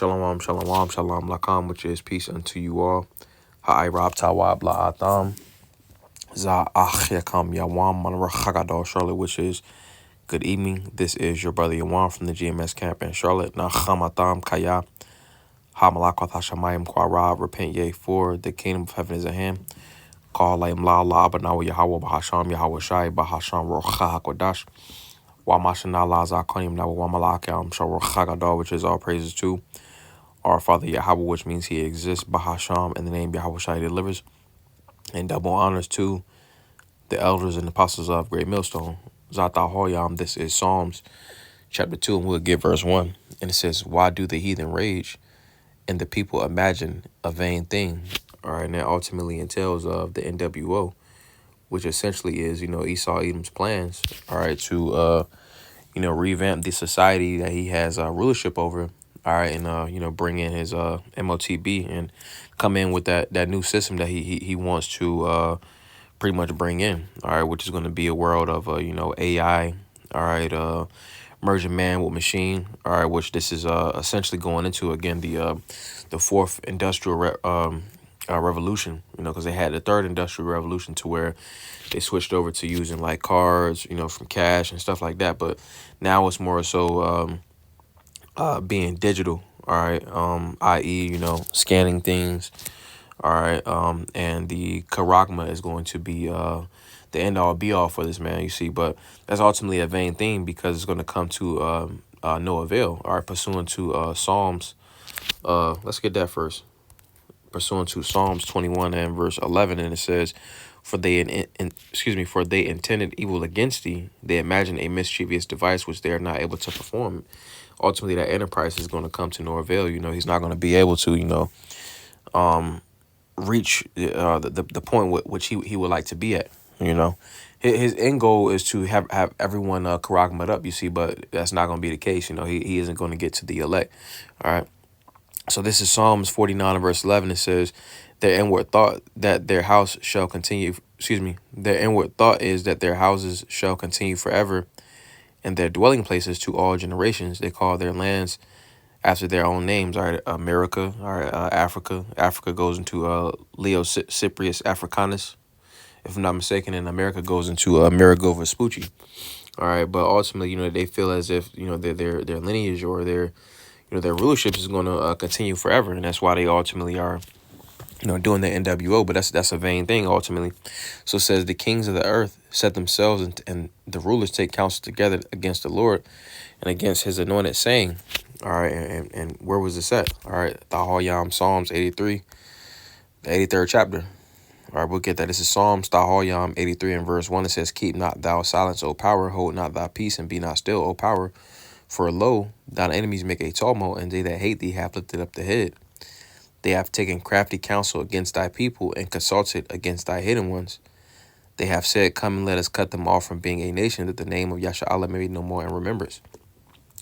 Shalom, shalom, shalom, lakam, which is peace unto you all. Ha'ai rab tawab la'atam. Za'ach yakam yawam manarachagadol Charlotte, which is good evening. This is your brother Yawan from the GMS camp in Charlotte. Nachamatam kaya. Hamalakwath hashamayim kwara. Repent ye, for the kingdom of heaven is at hand. Call laim la la abanawa Yahweh bahasham Yahweh shai bahasham rocha hakodash. Wamashana la zakonim na wamalakam sharochagadol, which is all praises to our Father Yahweh, which means he exists, Bahasham, in the name Yahweh Shai delivers, and double honors to the elders and apostles of Great Millstone. Thahalyam, this is Psalms chapter 2, and we'll get verse 1. And it says, why do the heathen rage and the people imagine a vain thing? All right, and that ultimately entails of the NWO, which essentially is, Esau Edom's plans, all right, to, revamp the society that he has rulership over. All right, and bring in his MOTB and come in with that new system that he wants to pretty much bring in. All right, which is going to be a world of AI. All right, merging man with machine. All right, which this is essentially going into again the fourth industrial revolution. Because they had the third industrial revolution to where they switched over to using like cards, from cash and stuff like that. But now it's more so being digital, all right, i.e., scanning things, all right, and the charagma is going to be the end all be all for this man, you see, but that's ultimately a vain thing because it's going to come to no avail, all right, pursuant to Psalms, let's get that first, pursuant to Psalms 21 and verse 11, and it says, for they intended evil against thee, they imagine a mischievous device which they are not able to perform. Ultimately, that enterprise is going to come to no avail. He's not going to be able to, reach the point which he would like to be at. His end goal is to have everyone charagma'd up, you see, but that's not going to be the case. He isn't going to get to the elect. All right. So this is Psalms 49 and verse 11. It says, their inward thought that their house shall continue. Their inward thought is that their houses shall continue forever, and their dwelling places to all generations. They call their lands after their own names. All right, America. All right, Africa. Africa goes into Leo Cyprius Africanus, if I'm not mistaken, and America goes into Amerigo Vespucci. All right, but ultimately, they feel as if their lineage or their rulership is going to continue forever, and that's why they ultimately are doing the NWO, but that's a vain thing ultimately. So it says the kings of the earth set themselves and the rulers take counsel together against the Lord and against his anointed, saying, all right, and where was this at? All right, Thahalyam, Psalms 83, the 83rd chapter. All right, we'll get that. This is Psalms Thahalyam 83 and verse 1. It says, keep not thou silence, O power, hold not thy peace, and be not still, O power. For lo, thine enemies make a tumult, and they that hate thee have lifted up the head. They have taken crafty counsel against thy people and consulted against thy hidden ones. They have said, come and let us cut them off from being a nation, that the name of Yasha may be no more in remembrance.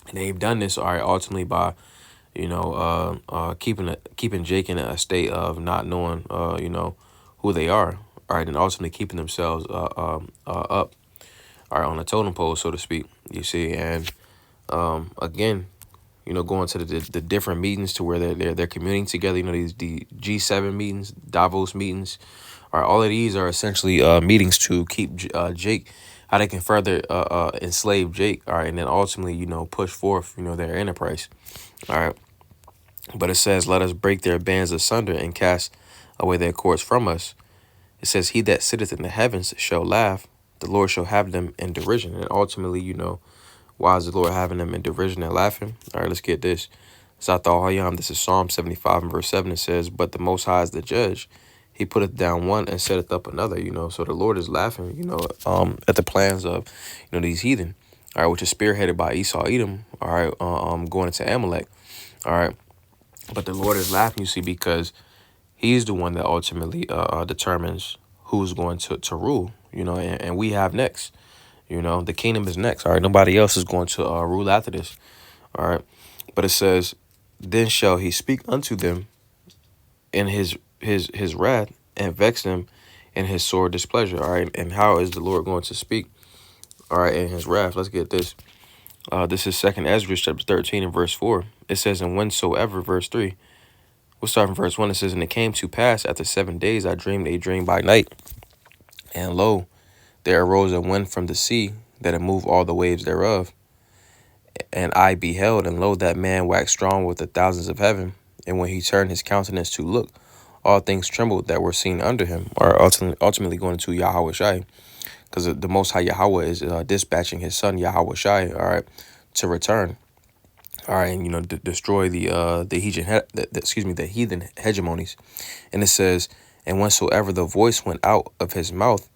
And they've done this, all right, ultimately by, keeping Jake in a state of not knowing, who they are, all right, and ultimately keeping themselves up, all right, on a totem pole, so to speak, you see, and again, going to the different meetings to where they're communing together. The G7 meetings, Davos meetings, all of these are essentially meetings to keep Jake, how they can further enslave Jake, all right, and then ultimately push forth their enterprise, all right. But it says, let us break their bands asunder and cast away their cords from us. It says, he that sitteth in the heavens shall laugh, the Lord shall have them in derision. And ultimately, why is the Lord having them in derision and laughing? All right, let's get this. Thahalyam, this is Psalm 75 and verse 7. It says, but the Most High is the judge. He putteth down one and setteth up another, So the Lord is laughing, at the plans of, these heathen, all right, which is spearheaded by Esau Edom, all right, going into Amalek, all right. But the Lord is laughing, you see, because he's the one that ultimately determines who's going to rule, and we have next. The kingdom is next. All right. Nobody else is going to rule after this. All right. But it says, then shall he speak unto them in his wrath and vex them in his sore displeasure. All right. And how is the Lord going to speak? All right. In his wrath. Let's get this. This is 2nd Ezra chapter 13 and verse 4. it says, and whensoever, verse 3, we'll start from verse 1. It says, and it came to pass after 7 days I dreamed a dream by night, and lo, there arose a wind from the sea, that it moved all the waves thereof. And I beheld, and lo, that man waxed strong with the thousands of heaven. And when he turned his countenance to look, all things trembled that were seen under him, or ultimately going to Yahweh Shai, because the Most High Yahweh is dispatching his son Yahweh Shai, all right, to return, all right, and destroy the heathen hegemonies. And it says, and whensoever the voice went out of his mouth,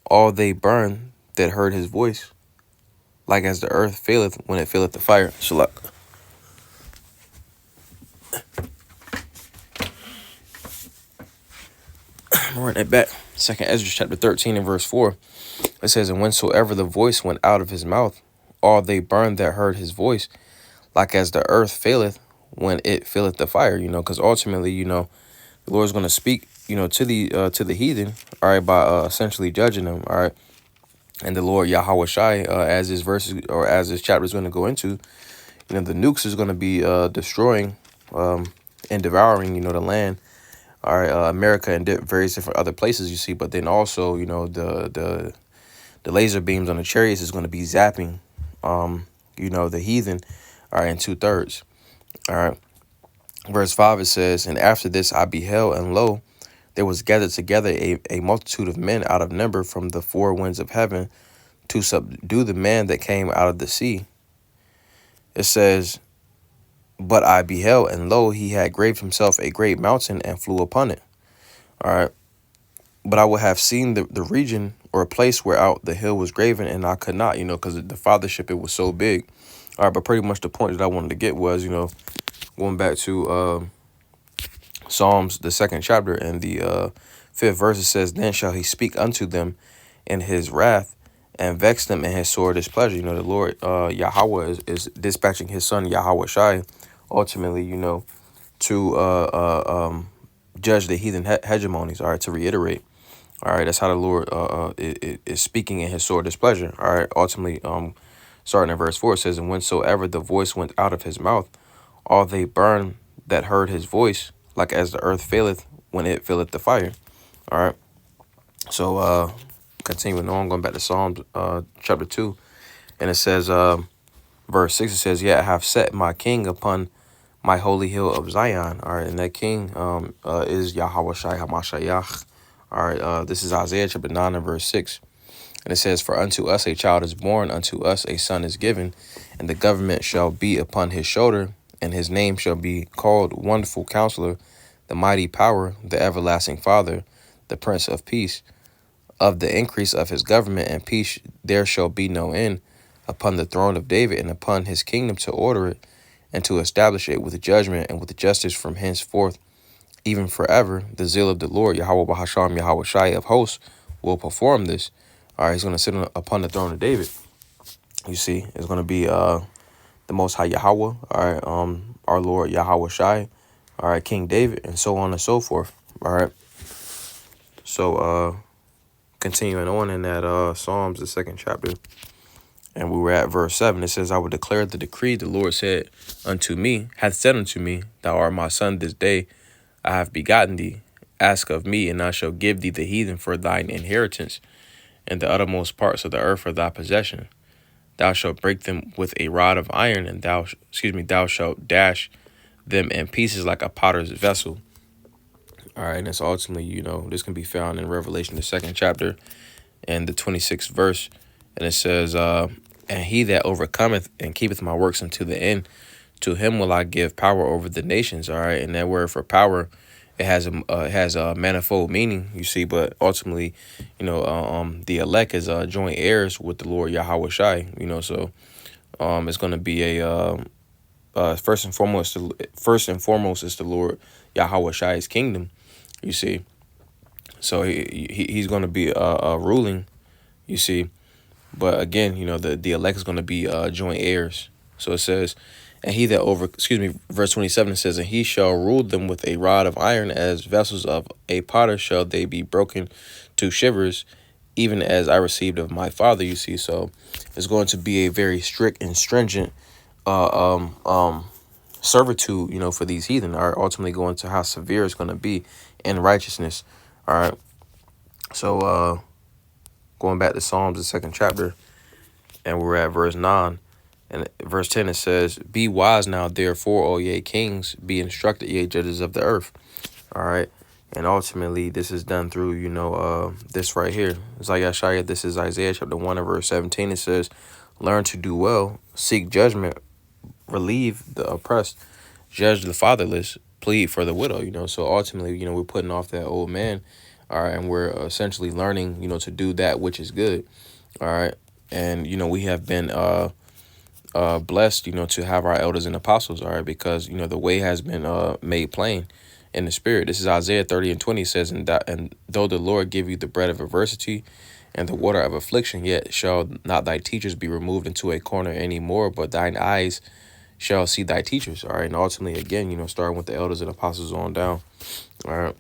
all they burned that heard his voice, like as the earth faileth when it faileth the fire. Shalak. I'm running it back. 2nd Ezra chapter 13 and verse 4. It says, and whensoever the voice went out of his mouth, all they burned that heard his voice, like as the earth faileth when it faileth the fire. Because ultimately, the Lord's going to speak, to the heathen, all right, by essentially judging them, all right. And the Lord Yahweh Shai, as this verse or as this chapter is going to go into, the nukes is going to be destroying and devouring, the land, all right, America and various different other places, you see. But then also, the laser beams on the chariots is going to be zapping, the heathen, all right, in 2/3. All right. Verse 5, it says, and after this I beheld, and lo, there was gathered together a multitude of men out of number from the four winds of heaven to subdue the man that came out of the sea. It says, but I beheld, and lo, he had graved himself a great mountain and flew upon it. All right. But I would have seen the region or a place where out the hill was graven, and I could not, because the fathership, it was so big. All right. But pretty much the point that I wanted to get was, going back to Psalms, the 2nd chapter, and the 5th verse, it says, then shall he speak unto them in his wrath, and vex them in his sore displeasure. The Lord Yahweh is dispatching his son Yahweh Shai, ultimately, to judge the heathen hegemonies. All right, to reiterate. All right, that's how the Lord is speaking in his sore displeasure. All right, ultimately, starting in verse 4, it says, and whensoever the voice went out of his mouth, all they burned that heard his voice, like as the earth faileth when it faileth the fire. All right. So continuing on, going back to Psalms chapter 2, and it says, verse 6, it says, yeah, I have set my king upon my holy hill of Zion. All right, and that king is Yahweh Shai HaMashiach. All right, this is Isaiah chapter 9 and verse 6. And it says, for unto us a child is born, unto us a son is given, and the government shall be upon his shoulder, and his name shall be called Wonderful Counselor, the Mighty Power, the Everlasting Father, the Prince of Peace. Of the increase of his government and peace there shall be no end, upon the throne of David and upon his kingdom, to order it and to establish it with judgment and with justice from henceforth, even forever. The zeal of the Lord, Yahweh Bahasham, Yahweh Shai of hosts, will perform this. All right, he's going to sit upon the throne of David. You see, it's going to be the Most High Yahweh, all right, our Lord Yahweh Shai, all right, King David, and so on and so forth. All right. So continuing on in that Psalms, the 2nd chapter, and we were at verse 7. It says, I will declare the decree. The Lord said unto me, hath said unto me, thou art my son, this day I have begotten thee. Ask of me, and I shall give thee the heathen for thine inheritance, and the uttermost parts of the earth for thy possession. Thou shalt break them with a rod of iron, and thou shalt dash them in pieces like a potter's vessel. All right, and it's ultimately, this can be found in Revelation, the 2nd chapter, and the 26th verse. And it says, and he that overcometh and keepeth my works unto the end, to him will I give power over the nations. All right, and that word for power, it has a manifold meaning, you see, but ultimately, the elect is joint heirs with the Lord Yahweh Shai, so it's going to be a first and foremost is the Lord Yahweh Shai's kingdom, you see. So he's going to be ruling, you see. But again, the elect is going to be joint heirs. So it says, and he that verse 27, it says, and he shall rule them with a rod of iron, as vessels of a potter shall they be broken to shivers, even as I received of my father, you see. So it's going to be a very strict and stringent servitude, for these heathen, all right, ultimately going to how severe it's going to be in righteousness. All right. So going back to Psalms, the second chapter, and we're at verse 9. And verse 10, it says, "Be wise now, therefore, O ye kings, be instructed, ye judges of the earth." All right. And ultimately, this is done through, this right here. It's like Yeshaya, this is Isaiah chapter 1 and verse 17. It says, "Learn to do well, seek judgment, relieve the oppressed, judge the fatherless, plead for the widow." So ultimately, we're putting off that old man. All right. And we're essentially learning, to do that which is good. All right. And, we have been blessed, to have our elders and apostles, all right, because, the way has been made plain in the spirit. This is Isaiah 30 and 20 says, and though the Lord give you the bread of adversity and the water of affliction, yet shall not thy teachers be removed into a corner anymore, but thine eyes shall see thy teachers. All right. And ultimately, again, starting with the elders and apostles on down. All right.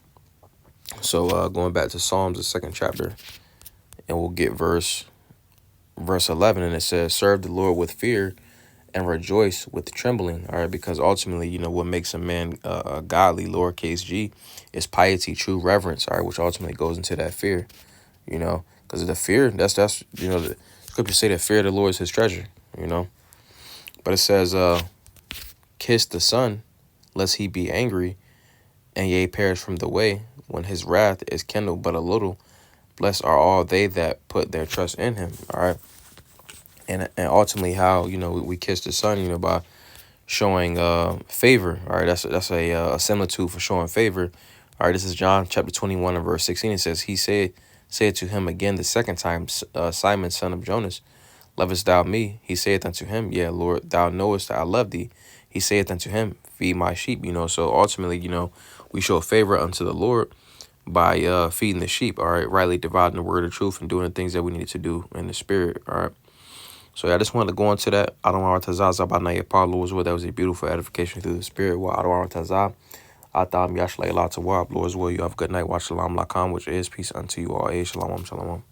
So going back to Psalms, the second chapter, and we'll get verse 11, and it says, "Serve the Lord with fear and rejoice with trembling." All right. Because ultimately, what makes a man godly, lowercase g, is piety, true reverence. All right. Which ultimately goes into that fear, because the fear, that's, the scriptures say that fear of the Lord is his treasure, But it says, "Kiss the Son, lest he be angry, and ye perish from the way, when his wrath is kindled but a little. Blessed are all they that put their trust in him." All right. And ultimately how, we kiss the Son, by showing favor. All right. That's a similitude for showing favor. All right. This is John chapter 21 and verse 16. It says, "He said to him again the second time, Simon, son of Jonas, lovest thou me? He saith unto him, Yea, Lord, thou knowest that I love thee. He saith unto him, Feed my sheep." So ultimately, we show favor unto the Lord by feeding the sheep. All right. Rightly dividing the word of truth and doing the things that we need to do in the spirit. All right. So yeah, I just wanted to go into that. Adonai Tazaza by Naya Lord's word. That was a beautiful edification through the spirit. Well, Adonai Tazah, Atam Yashlay La Tawab, Lord's will. You have a good night. Watch Shalom Lakam, which is peace unto you all. Shalom, shalom.